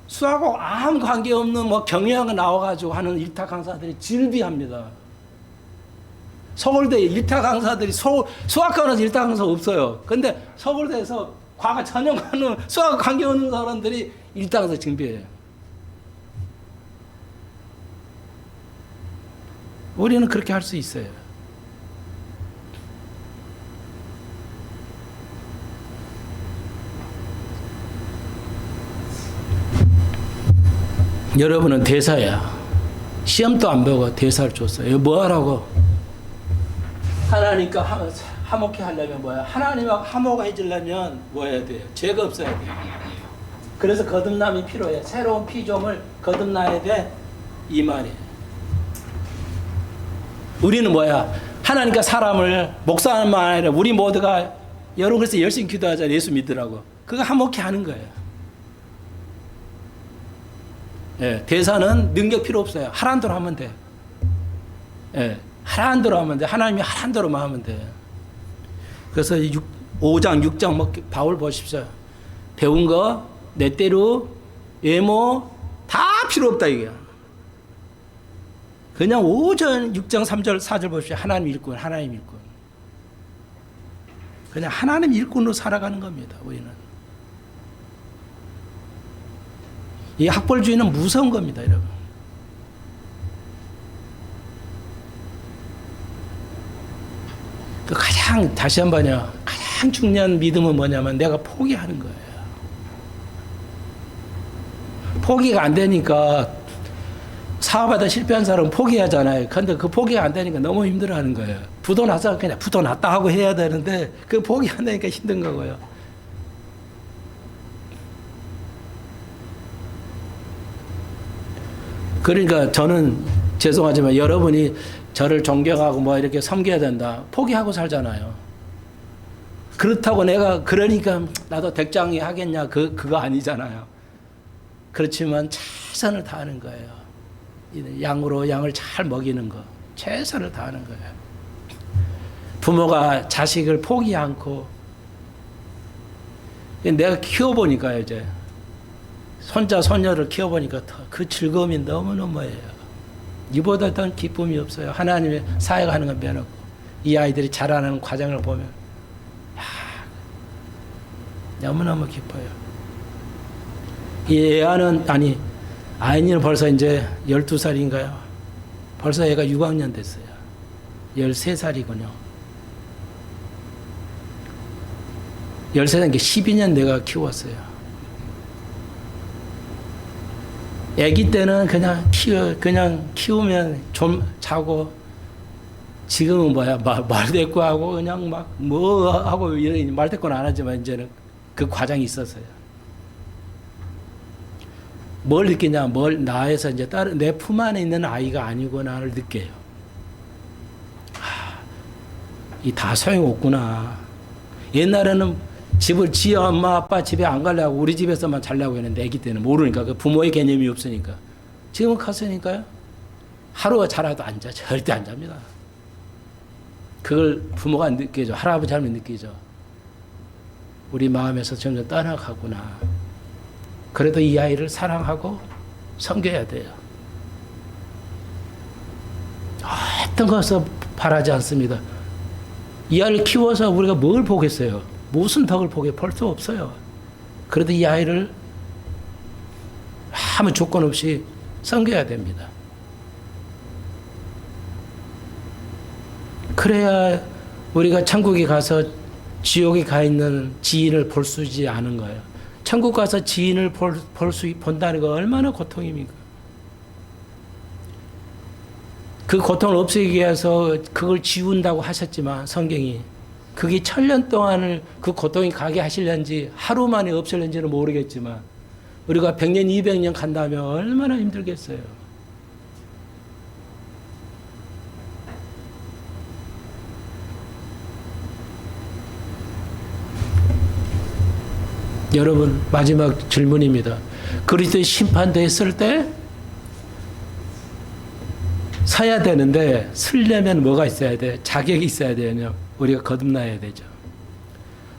수학하고 아무 관계없는 경영학 나와가지고 하는 일타 강사들이 질비합니다. 서울대 일타 강사들이 수학과는 일타 강사 없어요. 근데 서울대에서 과거 전형하는 수학 관계없는 사람들이 일타 강사 증비해요. 우리는 그렇게 할 수 있어요. 여러분은 대사야. 시험도 안 보고 대사를 줬어요. 뭐 하라고? 하나님과 화목해 하려면 뭐야? 하나님하고 화목해지려면 뭐 해야 돼요? 죄가 없어야 돼요. 그래서 거듭남이 필요해. 새로운 피조물 거듭나야 돼. 이 말이에요. 우리는 뭐야? 하나님과 사람을 목사만 아니라 우리 모두가 여러분 그래서 열심히 기도하자. 예수 믿으라고. 그거 화목해 하는 거예요. 예, 대사는 능력 필요 없어요. 하라는 대로 하면 돼. 예, 하라는 대로 하면 돼. 하나님이 하라는 대로만 하면 돼. 그래서 5장, 6장 바울 보십시오. 배운 거, 내 때로, 외모 다 필요 없다 이게. 그냥 5절, 6장, 3절, 4절 보십시오. 하나님 일꾼, 하나님 일꾼. 그냥 하나님 일꾼으로 살아가는 겁니다. 우리는. 이 학벌주의는 무서운 겁니다, 여러분. 그 가장 다시 한번요. 가장 중요한 믿음은 뭐냐면 내가 포기하는 거예요. 포기가 안 되니까 사업하다 실패한 사람은 포기하잖아요. 근데 그 포기가 안 되니까 너무 힘들어하는 거예요. 부도 나서 그냥 부도 났다 하고 해야 되는데 그 포기 안 되니까 힘든 거고요. 그러니까 저는 죄송하지만 여러분이 저를 존경하고 뭐 이렇게 섬겨야 된다. 포기하고 살잖아요. 그렇다고 내가 그러니까 나도 백장이 하겠냐 그거 아니잖아요. 그렇지만 최선을 다하는 거예요. 양으로 양을 잘 먹이는 거 최선을 다하는 거예요. 부모가 자식을 포기 않고 내가 키워보니까 이제 손자 손녀를 키워보니까 그 즐거움이 너무너무해요. 이보다 더 기쁨이 없어요. 하나님의 사역하는 건 빼놓고 이 아이들이 자라나는 과정을 보면 너무너무 기뻐요. 이 애아는 아이는 벌써 이제 12살인가요? 벌써 애가 6학년 됐어요. 13살이군요. 13살, 12년 내가 키웠어요. 아기 때는 그냥 키우면 좀 자고, 지금은 뭐야, 말대꾸 하고, 그냥 막, 뭐 하고, 이런 말대꾸는 안 하지만, 이제는 그 과정이 있었어요. 뭘 느끼냐, 나에서 이제 내 품 안에 있는 아이가 아니구나를 느껴요. 이 다 소용없구나. 옛날에는 지 엄마 아빠 집에 안 가려고 우리 집에서만 자려고 했는데 아기 때는 모르니까 그 부모의 개념이 없으니까. 지금은 컸으니까요. 하루가 자라도 안 자. 절대 안 잡니다. 그걸 부모가 느끼죠. 할아버지 할머니 느끼죠. 우리 마음에서 점점 떠나가구나. 그래도 이 아이를 사랑하고 섬겨야 돼요. 어떤 것을 바라지 않습니다. 이 아이를 키워서 우리가 뭘 보겠어요? 무슨 덕을 보게 볼 수 없어요. 그래도 이 아이를 아무 조건 없이 섬겨야 됩니다. 그래야 우리가 천국에 가서 지옥에 가 있는 지인을 볼 수 있지 않은 거예요. 천국 가서 지인을 본다는 거 얼마나 고통입니까? 그 고통을 없애기 위해서 그걸 지운다고 하셨지만 성경이 그게 1000년 동안을 그 고통이 가게 하실는지 하루 만에 없을는지는 모르겠지만 우리가 100년, 200년 간다면 얼마나 힘들겠어요. 여러분, 마지막 질문입니다. 그리스도의 심판대했을 때 서야 되는데 서려면 뭐가 있어야 돼? 자격이 있어야 되냐? 우리가 거듭나야 되죠.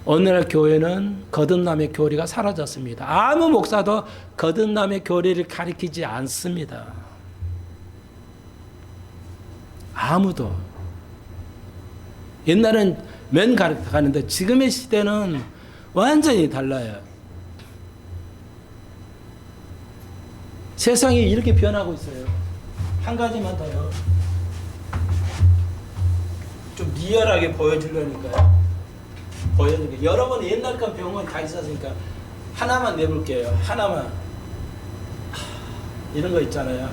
오늘날 교회는 거듭남의 교리가 사라졌습니다. 아무 목사도 거듭남의 교리를 가리키지 않습니다. 아무도. 옛날엔 맨 가르쳐가는데 지금의 시대는 완전히 달라요. 세상이 이렇게 변하고 있어요. 한 가지만 더요. 좀 리얼하게 보여주려니까요. 여러분 옛날 건 병원 다 있었으니까 하나만 내볼게요. 하나만. 이런 거 있잖아요.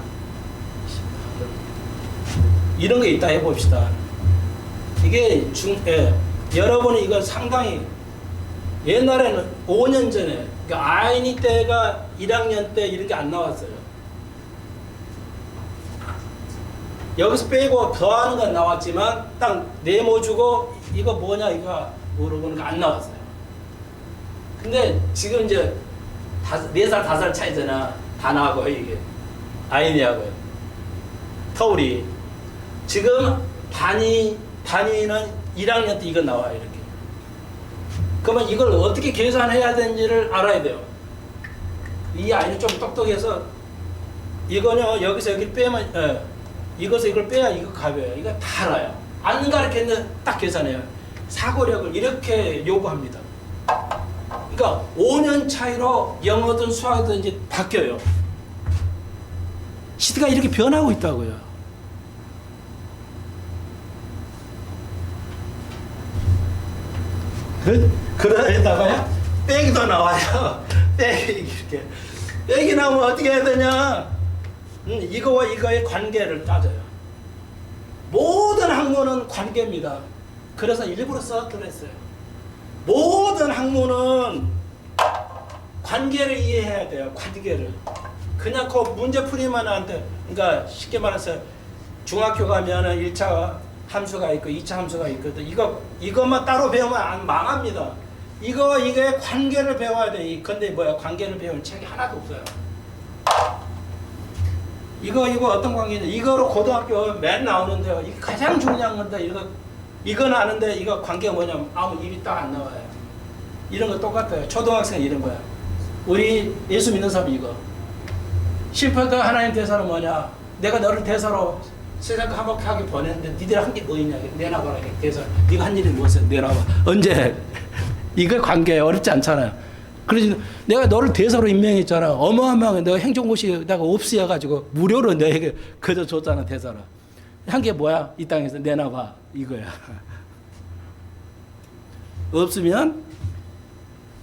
이런 거 있다 해봅시다. 이게 여러분이 이거 상당히 옛날에는 5년 전에 그러니까 아이니 때가 1학년 때 이런 게 안 나왔어요. 여기서 빼고 더하는 건 나왔지만 딱 네모 주고 이거 뭐냐 이거 물어보는 거 안 나왔어요. 근데 지금 이제 4살 5살 차이잖아. 다 나하고 이게 아이니하고요. 터울이 지금 단위는 1학년 때 이거 나와요 이렇게. 그러면 이걸 어떻게 계산해야 되는지를 알아야 돼요. 이 아이는 좀 똑똑해서 이거는 여기서 여기 빼면 이것을 이걸 빼야 이거 가벼워요. 이거 다 알아요. 안 가르쳤는데 딱 계산해요. 사고력을 이렇게 요구합니다. 그러니까 5년 차이로 영어든 수학이든 이제 바뀌어요. 시대가 이렇게 변하고 있다고요. 그러다가요 백이 나와요. 백이 이렇게 백이 나오면 어떻게 해야 되냐? 이거와 이거의 관계를 따져요. 모든 학문은 관계입니다. 그래서 일부러 써드렸어요. 모든 학문은 관계를 이해해야 돼요. 관계를. 그냥 그 문제 풀이만 하는데, 그러니까 쉽게 말해서 중학교 가면은 1차 함수가 있고 2차 함수가 있거든. 이것만 따로 배우면 망합니다. 이거의 관계를 배워야 돼. 근데 뭐야? 관계를 배우는 책이 하나도 없어요. 이거 어떤 관계냐? 이거로 고등학교 맨 나오는데요. 이게 가장 중요한 건데 이건 아는데 이거 관계가 뭐냐면 아무 일이 딱 안 나와요. 이런 거 똑같아요. 초등학생 이런 거야. 우리 예수 믿는 사람 이거. 심판도 하나님 대사는 뭐냐? 내가 너를 대사로 세상 화목하게 보냈는데 니들 한 게 뭐 있냐? 내놔봐라. 대사. 네가 한 일이 무엇이야? 내놔봐. 언제? 이거 관계 어렵지 않잖아요. 그래서 내가 너를 대사로 임명했잖아. 어마어마하게 내가 행정고시에다가 없애가지고 무료로 너에게 그저 줬잖아. 대사로. 한 게 뭐야? 이 땅에서 내놔봐. 이거야. 없으면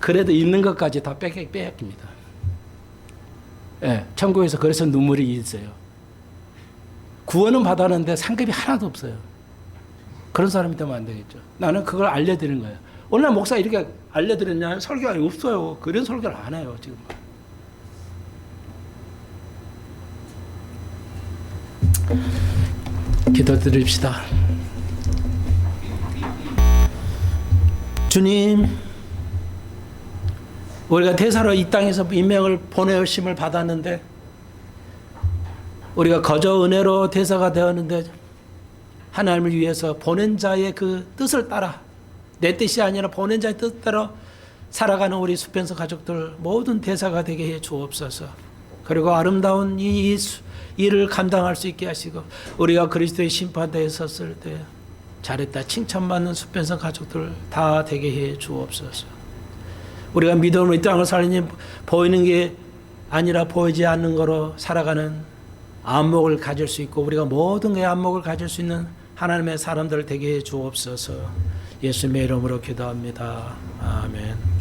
그래도 있는 것까지 다 빼앗깁니다. 예, 천국에서 그래서 눈물이 있어요. 구원은 받았는데 상급이 하나도 없어요. 그런 사람이 되면 안 되겠죠. 나는 그걸 알려드리는 거예요. 오늘 목사 이렇게 알려드렸냐? 설교가 없어요. 그런 설교를 안 해요, 지금. 기도드립시다. 주님, 우리가 대사로 이 땅에서 임명을 보내심을 받았는데 우리가 거저 은혜로 대사가 되었는데 하나님을 위해서 보낸 자의 그 뜻을 따라 내 뜻이 아니라 보낸 자의 뜻대로 살아가는 우리 수pen서 가족들 모든 대사가 되게 해 주옵소서. 그리고 아름다운 이 일을 감당할 수 있게 하시고 우리가 그리스도의 심판대에 섰을 때 잘했다 칭찬받는 수pen서 가족들 다 되게 해 주옵소서. 우리가 믿음으로 이 땅을 살리니 보이는 게 아니라 보이지 않는 거로 살아가는 안목을 가질 수 있고 우리가 모든 게 안목을 가질 수 있는 하나님의 사람들 되게 해 주옵소서. 예수님의 이름으로 기도합니다. 아멘.